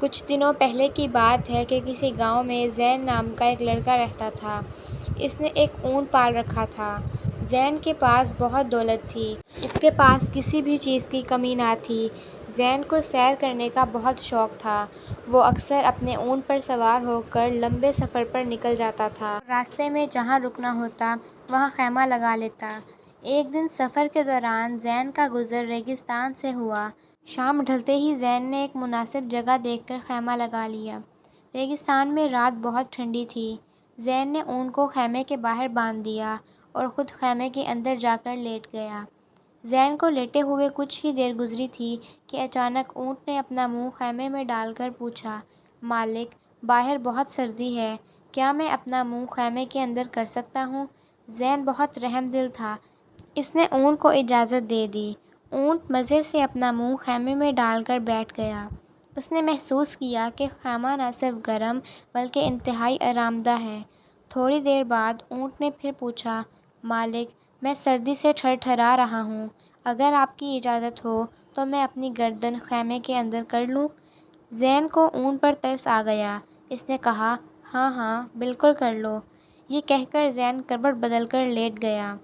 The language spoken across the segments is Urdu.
کچھ دنوں پہلے کی بات ہے کہ کسی گاؤں میں زین نام کا ایک لڑکا رہتا تھا۔ اس نے ایک اونٹ پال رکھا تھا۔ زین کے پاس بہت دولت تھی۔ اس کے پاس کسی بھی چیز کی کمی نہ تھی۔ زین کو سیر کرنے کا بہت شوق تھا۔ وہ اکثر اپنے اونٹ پر سوار ہو کر لمبے سفر پر نکل جاتا تھا۔ راستے میں جہاں رکنا ہوتا وہاں خیمہ لگا لیتا۔ ایک دن سفر کے دوران زین کا گزر ریگستان سے ہوا۔ شام ڈھلتے ہی زین نے ایک مناسب جگہ دیکھ کر خیمہ لگا لیا۔ ریگستان میں رات بہت ٹھنڈی تھی۔ زین نے اونٹ کو خیمے کے باہر باندھ دیا اور خود خیمے کے اندر جا کر لیٹ گیا۔ زین کو لیٹے ہوئے کچھ ہی دیر گزری تھی کہ اچانک اونٹ نے اپنا منہ خیمے میں ڈال کر پوچھا، مالک، باہر بہت سردی ہے، کیا میں اپنا منہ خیمے کے اندر کر سکتا ہوں؟ زین بہت رحم دل تھا۔ اس نے اونٹ کو اجازت دے دی۔ اونٹ مزے سے اپنا منہ خیمے میں ڈال کر بیٹھ گیا۔ اس نے محسوس کیا کہ خیمہ نہ صرف گرم بلکہ انتہائی آرام دہ ہے۔ تھوڑی دیر بعد اونٹ نے پھر پوچھا، مالک، میں سردی سے تھر تھرا رہا ہوں، اگر آپ کی اجازت ہو تو میں اپنی گردن خیمے کے اندر کر لوں؟ زین کو اونٹ پر ترس آ گیا۔ اس نے کہا، ہاں ہاں، بالکل کر لو۔ یہ کہہ کر زین کروٹ بدل کر لیٹ گیا۔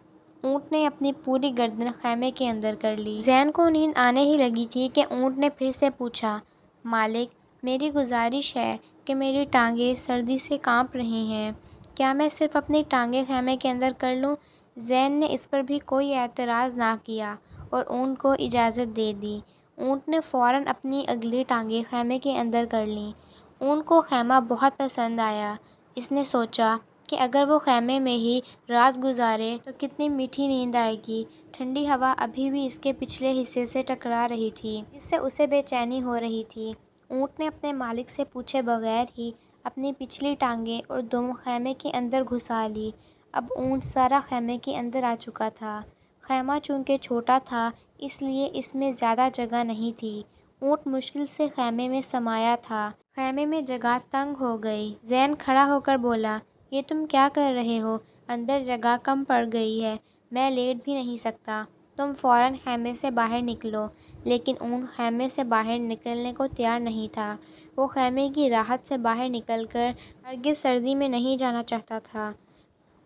اونٹ نے اپنی پوری گردن خیمے کے اندر کر لی۔ زین کو نیند آنے ہی لگی تھی کہ اونٹ نے پھر سے پوچھا، مالک، میری گزارش ہے کہ میری ٹانگیں سردی سے کانپ رہی ہیں، کیا میں صرف اپنی ٹانگیں خیمے کے اندر کر لوں؟ زین نے اس پر بھی کوئی اعتراض نہ کیا اور اونٹ کو اجازت دے دی۔ اونٹ نے فوراً اپنی اگلی ٹانگیں خیمے کے اندر کر لیں۔ اونٹ کو خیمہ بہت پسند آیا۔ اس نے سوچا کہ اگر وہ خیمے میں ہی رات گزارے تو کتنی میٹھی نیند آئے گی۔ ٹھنڈی ہوا ابھی بھی اس کے پچھلے حصے سے ٹکرا رہی تھی، جس سے اسے بے چینی ہو رہی تھی۔ اونٹ نے اپنے مالک سے پوچھے بغیر ہی اپنی پچھلی ٹانگیں اور دم خیمے کے اندر گھسا لی۔ اب اونٹ سارا خیمے کے اندر آ چکا تھا۔ خیمہ چونکہ چھوٹا تھا اس لیے اس میں زیادہ جگہ نہیں تھی۔ اونٹ مشکل سے خیمے میں سمایا تھا۔ خیمے میں جگہ تنگ ہو گئی۔ زین کھڑا ہو کر بولا، یہ تم کیا کر رہے ہو؟ اندر جگہ کم پڑ گئی ہے، میں لیٹ بھی نہیں سکتا، تم فوراً خیمے سے باہر نکلو۔ لیکن اونٹ خیمے سے باہر نکلنے کو تیار نہیں تھا۔ وہ خیمے کی راحت سے باہر نکل کر ہرگز سردی میں نہیں جانا چاہتا تھا۔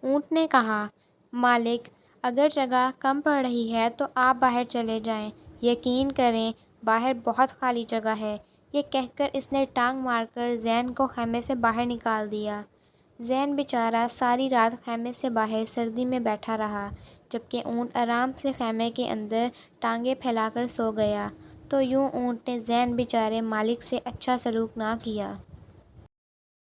اونٹ نے کہا، مالک، اگر جگہ کم پڑ رہی ہے تو آپ باہر چلے جائیں، یقین کریں باہر بہت خالی جگہ ہے۔ یہ کہہ کر اس نے ٹانگ مار کر زین کو خیمے سے باہر نکال دیا۔ زین بیچارہ ساری رات خیمے سے باہر سردی میں بیٹھا رہا، جبکہ اونٹ آرام سے خیمے کے اندر ٹانگیں پھیلا کر سو گیا۔ تو یوں اونٹ نے زین بیچارے مالک سے اچھا سلوک نہ کیا۔